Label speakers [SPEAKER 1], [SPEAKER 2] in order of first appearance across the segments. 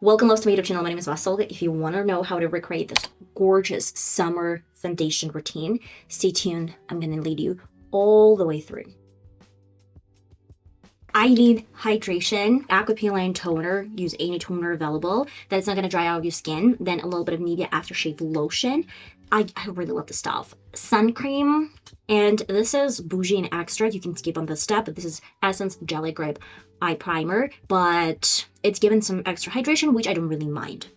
[SPEAKER 1] Welcome loves to my YouTube channel. My name is VassaOlga. If you want to know how to recreate this gorgeous summer foundation routine, stay tuned. I'm going to lead you all the way through. I need hydration, Aqua Peeling toner, use any toner available that is not going to dry out your skin, then a little bit of Nivea aftershave lotion. I really love this stuff. Sun cream, and this is bougie and extra. You can skip on this step, but this is Essence Jelly Grip Eye Primer, but it's given some extra hydration, which I don't really mind.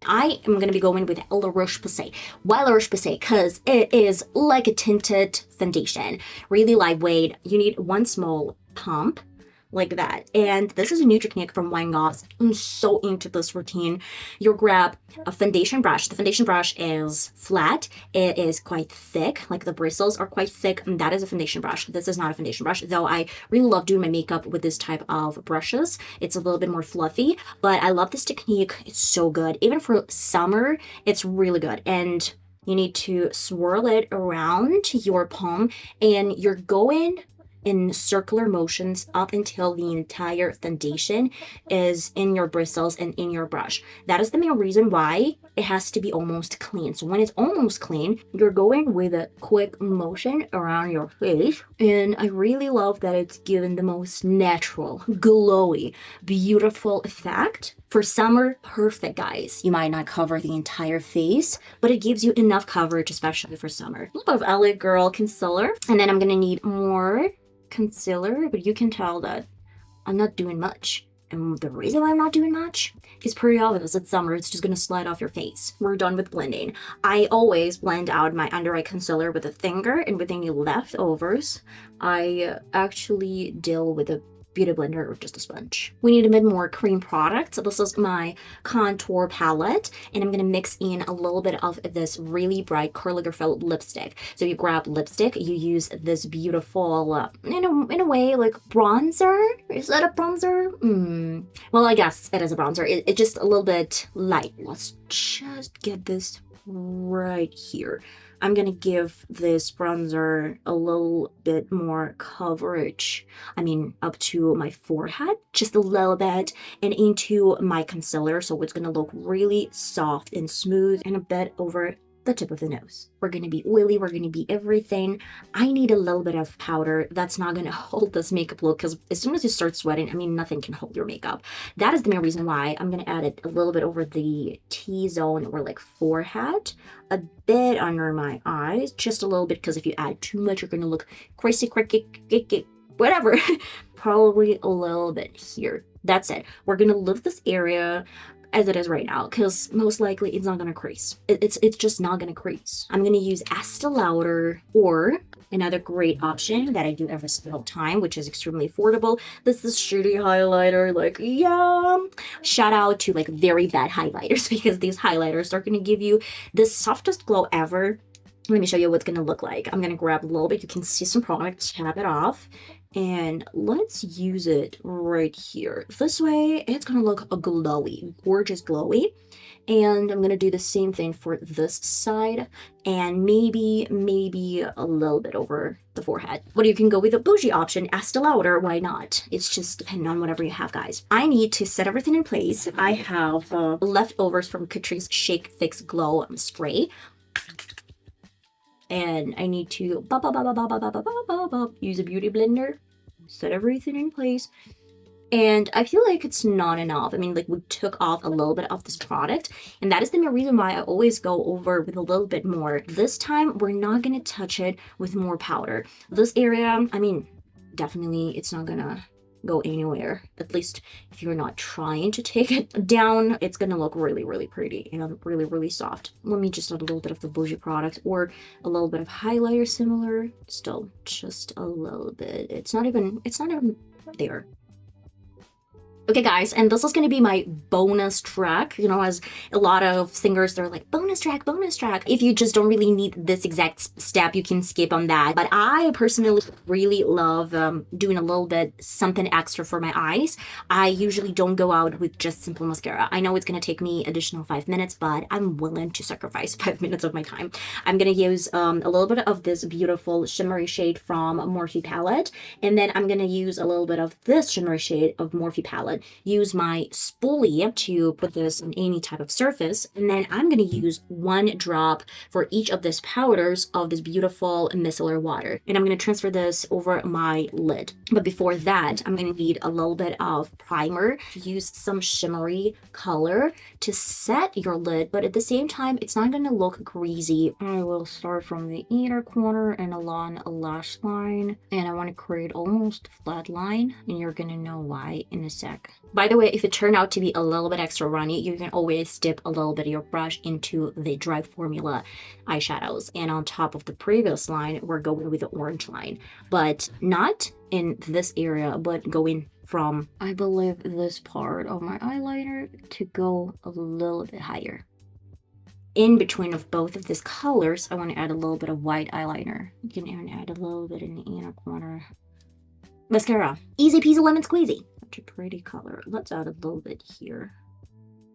[SPEAKER 1] I am going to be going with La Roche-Posay. Why La Roche-Posay? Because it is like a tinted foundation. Really lightweight. You need one small pump like that. And this is a new technique from Wine. I'm so into this routine. You grab a foundation brush. The foundation brush is flat. It is quite thick. Like the bristles are quite thick. And that is a foundation brush. This is not a foundation brush, though I really love doing my makeup with this type of brushes. It's a little bit more fluffy, but I love this technique. It's so good. Even for summer, it's really good. And you need to swirl it around your palm, and you're going in circular motions up until the entire foundation is in your bristles and in your brush. That is the main reason why it has to be almost clean. So when it's almost clean, you're going with a quick motion around your face. And I really love that it's given the most natural, glowy, beautiful effect. For summer, perfect, guys. You might not cover the entire face, but it gives you enough coverage, especially for summer. A little bit of L.A.Girl concealer. And then I'm gonna need more concealer, but you can tell that I'm not doing much. And the reason why I'm not doing much is pretty obvious. It's summer. It's just going to slide off your face. We're done with blending. I always blend out my under eye concealer with a finger, and with any leftovers, I actually deal with a beauty blender or just a sponge. We need a bit more cream product. So this is my contour palette, and I'm gonna mix in a little bit of this really bright Karl Lagerfeld lipstick. So you grab lipstick, you use this beautiful, in a way, like bronzer. Is that a bronzer? Well, I guess it is a bronzer. It's just a little bit light. Let's just get this right here. I'm gonna give this bronzer a little bit more coverage. I mean, up to my forehead, just a little bit, and into my concealer, so it's gonna look really soft and smooth, and a bit over the tip of the nose. We're gonna be oily, we're gonna be everything. I need a little bit of powder. That's not gonna hold this makeup look, because as soon as you start sweating, I mean, nothing can hold your makeup. That is the main reason why I'm gonna add it a little bit over the T-zone or like forehead, a bit under my eyes, just a little bit, because if you add too much, you're gonna look crazy, whatever. Probably a little bit here. That's it. We're gonna leave this area as it is right now, because most likely it's not gonna crease. It's just not gonna crease. I'm gonna use Estee Lauder, or another great option that I do every single time, which is extremely affordable. This is shitty highlighter. Like, yeah, shout out to like very bad highlighters, because these highlighters are gonna give you the softest glow ever. Let me show you what it's gonna look like. I'm gonna grab a little bit. You can see some product, tap it off, and let's use it right here. This way, it's gonna look a glowy, gorgeous glowy. And I'm gonna do the same thing for this side, and maybe a little bit over the forehead. But you can go with a bougie option, Estee Lauder, why not? It's just depending on whatever you have, guys. I need to set everything in place. I have leftovers from Catrice Shake Fix Glow spray. And I need to use a beauty blender, set everything in place. And I feel like it's not enough. I mean, like, we took off a little bit of this product, and that is the main reason why I always go over with a little bit more. This time, we're not gonna touch it with more powder. This area, I mean, definitely it's not gonna go anywhere. At least if you're not trying to take it down, it's gonna look really pretty and really soft. Let me just add a little bit of the bougie product, or a little bit of highlighter similar. Still just a little bit. It's not even there. Okay, guys, and this is going to be my bonus track. You know, as a lot of singers, they're like, bonus track. If you just don't really need this exact step, you can skip on that. But I personally really love doing a little bit something extra for my eyes. I usually don't go out with just simple mascara. I know it's going to take me additional 5 minutes, but I'm willing to sacrifice 5 minutes of my time. I'm going to use a little bit of this beautiful shimmery shade from Morphe palette, and then I'm going to use a little bit of this shimmery shade of Morphe palette. but use my spoolie to put this on any type of surface. And then I'm going to use 1 drop for each of these powders of this beautiful micellar water. And I'm going to transfer this over my lid. But before that, I'm going to need a little bit of primer. Use some shimmery color to set your lid, but at the same time, it's not going to look greasy. I will start from the inner corner and along a lash line. And I want to create almost a flat line, and you're going to know why in a sec. By the way, if it turned out to be a little bit extra runny, you can always dip a little bit of your brush into the dry formula eyeshadows. And on top of the previous line, we're going with the orange line, but not in this area, but going from, I believe, this part of my eyeliner to go a little bit higher. In between of both of these colors, I want to add a little bit of white eyeliner. You can even add a little bit in the inner corner. Mascara. Easy peasy lemon squeezy. Such a pretty color. Let's add a little bit here.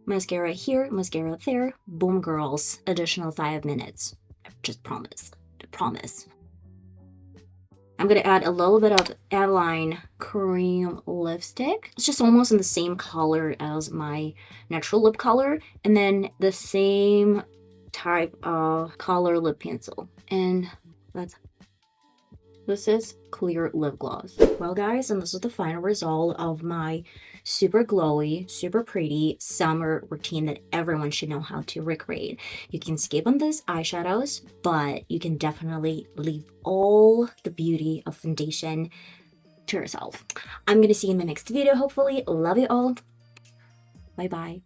[SPEAKER 1] Mascara here, mascara there. Boom, girls. Additional 5 minutes. Just promise. I promise. I'm going to add a little bit of Eveline cream lipstick. It's just almost in the same color as my natural lip color. And then the same type of color lip pencil. And this is clear lip gloss. Well, guys, and this is the final result of my super glowy, super pretty summer routine that everyone should know how to recreate. You can skip on these eyeshadows, but you can definitely leave all the beauty of foundation to yourself. I'm gonna see you in my next video, hopefully. Love you all. Bye bye.